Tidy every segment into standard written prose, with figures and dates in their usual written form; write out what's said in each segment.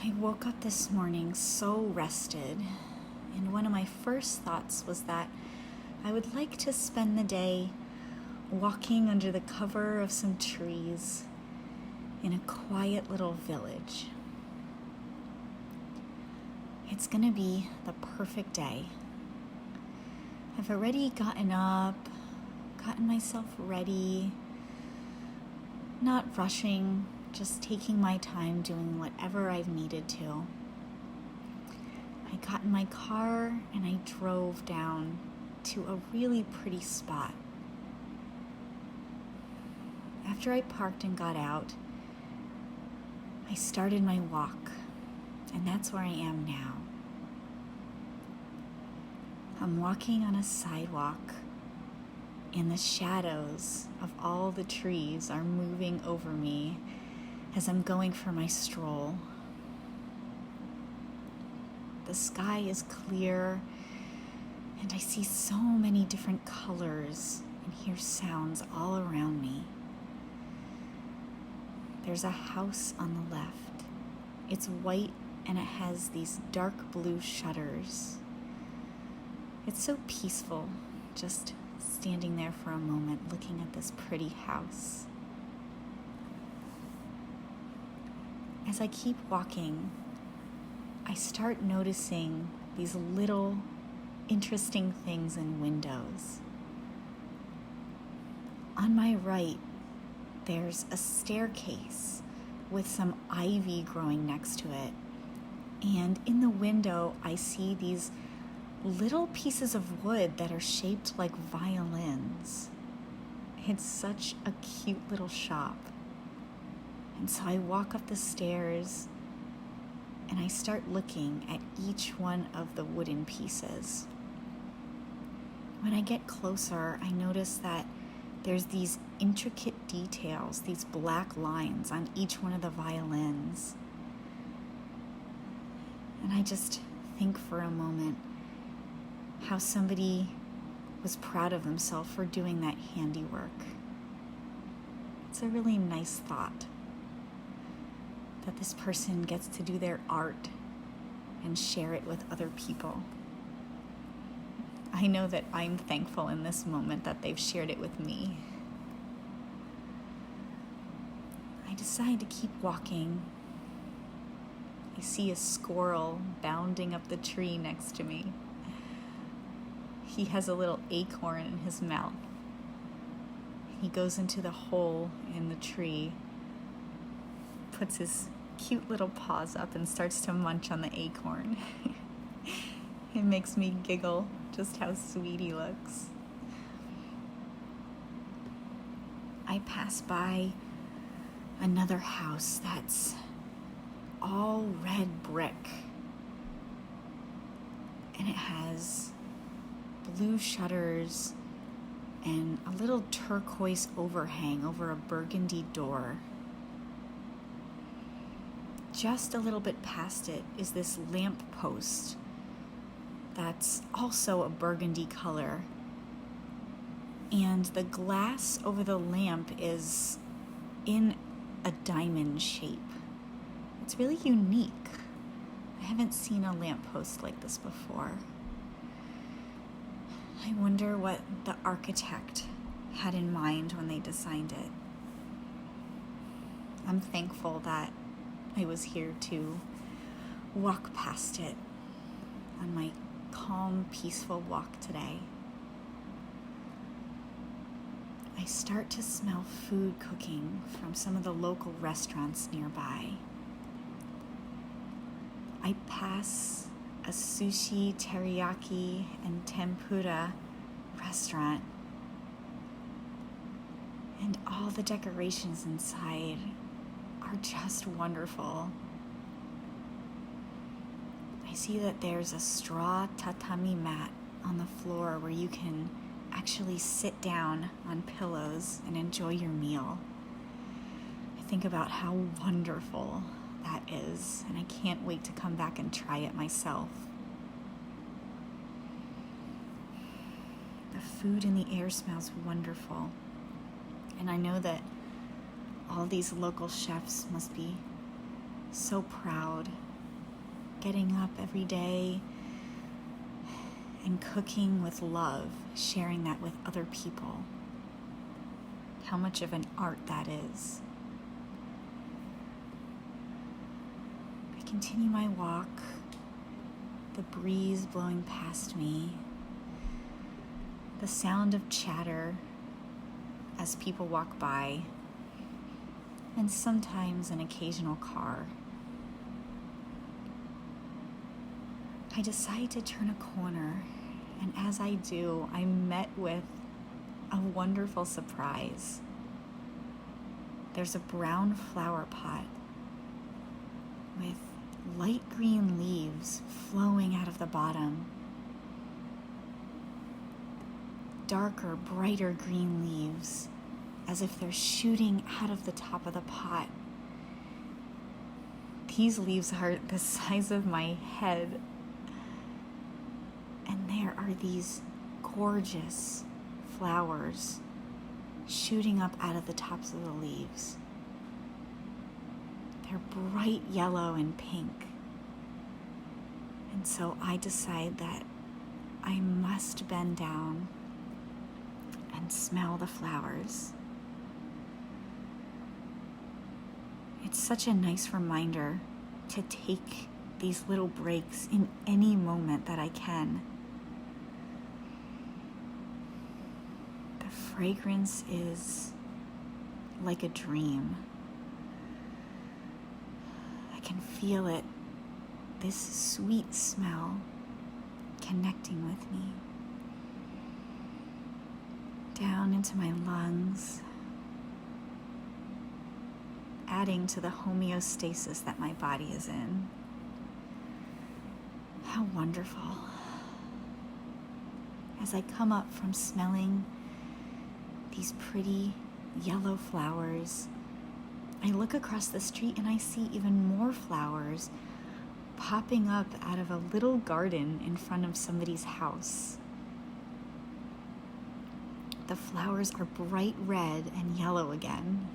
I woke up this morning so rested, and one of my first thoughts was that I would like to spend the day walking under the cover of some trees in a quiet little village. It's gonna be the perfect day. I've already gotten up, gotten myself ready, not rushing, just taking my time doing whatever I've needed to. I got in my car and I drove down to a really pretty spot. After I parked and got out, I started my walk, and that's where I am now. I'm walking on a sidewalk, and the shadows of all the trees are moving over me as I'm going for my stroll. The sky is clear, and I see so many different colors and hear sounds all around me. There's a house on the left. It's white and it has these dark blue shutters. It's so peaceful, just standing there for a moment looking at this pretty house. As I keep walking, I start noticing these little interesting things in windows. On my right, there's a staircase with some ivy growing next to it. And in the window, I see these little pieces of wood that are shaped like violins. It's such a cute little shop. And so I walk up the stairs and I start looking at each one of the wooden pieces. When I get closer, I notice that there's these intricate details, these black lines on each one of the violins. And I just think for a moment how somebody was proud of themselves for doing that handiwork. It's a really nice thought that this person gets to do their art and share it with other people. I know that I'm thankful in this moment that they've shared it with me. I decide to keep walking. I see a squirrel bounding up the tree next to me. He has a little acorn in his mouth. He goes into the hole in the tree, puts his cute little paws up and starts to munch on the acorn. It makes me giggle just how sweet he looks. I pass by another house that's all red brick, and it has blue shutters and a little turquoise overhang over a burgundy door. Just a little bit past it is this lamp post that's also a burgundy color, and the glass over the lamp is in a diamond shape. It's really unique. I haven't seen a lamppost like this before. I wonder what the architect had in mind when they designed it. I'm thankful that I was here to walk past it on my calm, peaceful walk today. I start to smell food cooking from some of the local restaurants nearby. I pass a sushi, teriyaki, and tempura restaurant, and all the decorations inside are just wonderful. I see that there's a straw tatami mat on the floor where you can actually sit down on pillows and enjoy your meal. I think about how wonderful that is, and I can't wait to come back and try it myself. The food in the air smells wonderful, and I know that all these local chefs must be so proud getting up every day and cooking with love, sharing that with other people. How much of an art that is. I continue my walk, the breeze blowing past me, the sound of chatter as people walk by, and sometimes an occasional car. I decide to turn a corner, and as I do, I'm met with a wonderful surprise. There's a brown flower pot with light green leaves flowing out of the bottom. Darker, brighter green leaves, as if they're shooting out of the top of the pot. These leaves are the size of my head, and there are these gorgeous flowers shooting up out of the tops of the leaves. They're bright yellow and pink. And so I decide that I must bend down and smell the flowers. It's such a nice reminder to take these little breaks in any moment that I can. The fragrance is like a dream. I can feel it, this sweet smell connecting with me, down into my lungs, adding to the homeostasis that my body is in. How wonderful. As I come up from smelling these pretty yellow flowers, I look across the street and I see even more flowers popping up out of a little garden in front of somebody's house. The flowers are bright red and yellow again.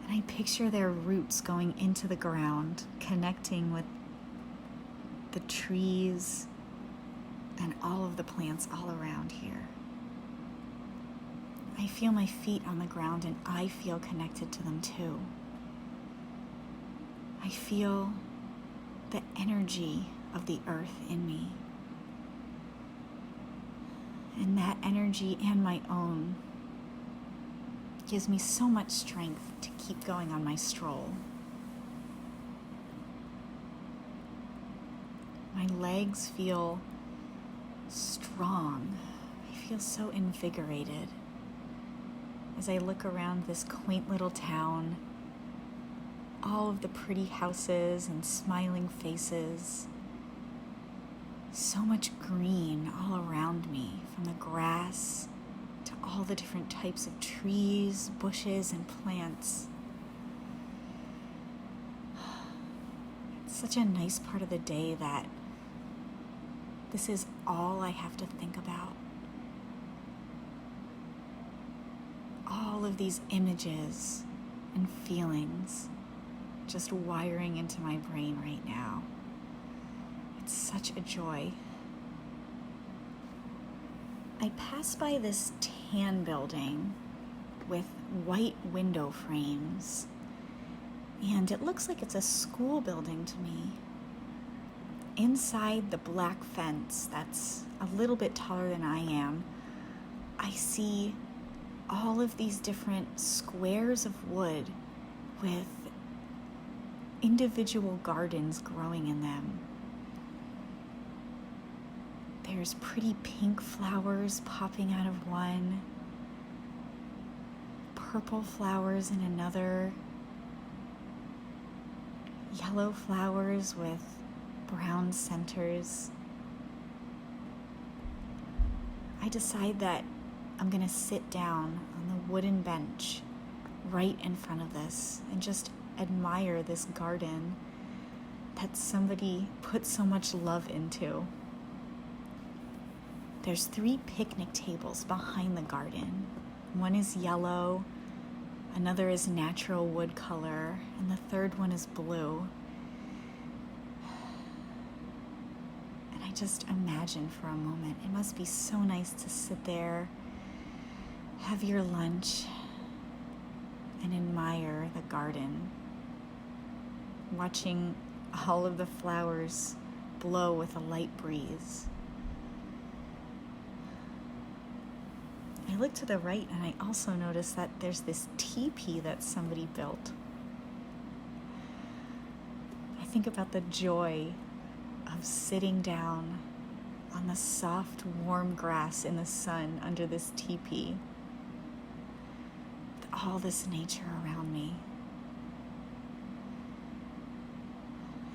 And I picture their roots going into the ground, connecting with the trees and all of the plants all around here. I feel my feet on the ground and I feel connected to them too. I feel the energy of the earth in me. And that energy and my own gives me so much strength to keep going on my stroll. My legs feel strong. I feel so invigorated as I look around this quaint little town, all of the pretty houses and smiling faces. So much green all around me, from the grass to all the different types of trees, bushes, and plants. It's such a nice part of the day that this is all I have to think about. All of these images and feelings just wiring into my brain right now. It's such a joy. I pass by this tan building with white window frames, and it looks like it's a school building to me. Inside the black fence that's a little bit taller than I am, I see all of these different squares of wood with individual gardens growing in them. There's pretty pink flowers popping out of one, purple flowers in another, yellow flowers with brown centers. I decide that I'm gonna sit down on the wooden bench right in front of this and just admire this garden that somebody put so much love into. There's 3 picnic tables behind the garden. One is yellow, another is natural wood color, and the third one is blue. just imagine for a moment, it must be so nice to sit there, have your lunch, and admire the garden, watching all of the flowers blow with a light breeze. I look to the right and I also notice that there's this teepee that somebody built. I think about the joy of sitting down on the soft, warm grass in the sun under this teepee, with all this nature around me.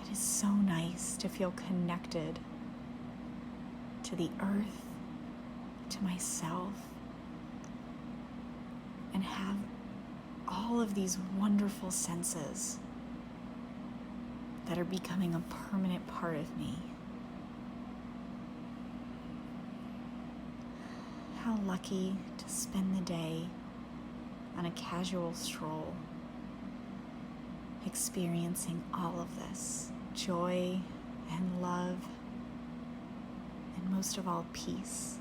It is so nice to feel connected to the earth, to myself, and have all of these wonderful senses that are becoming a permanent part of me. How lucky to spend the day on a casual stroll, experiencing all of this joy and love, and most of all, peace.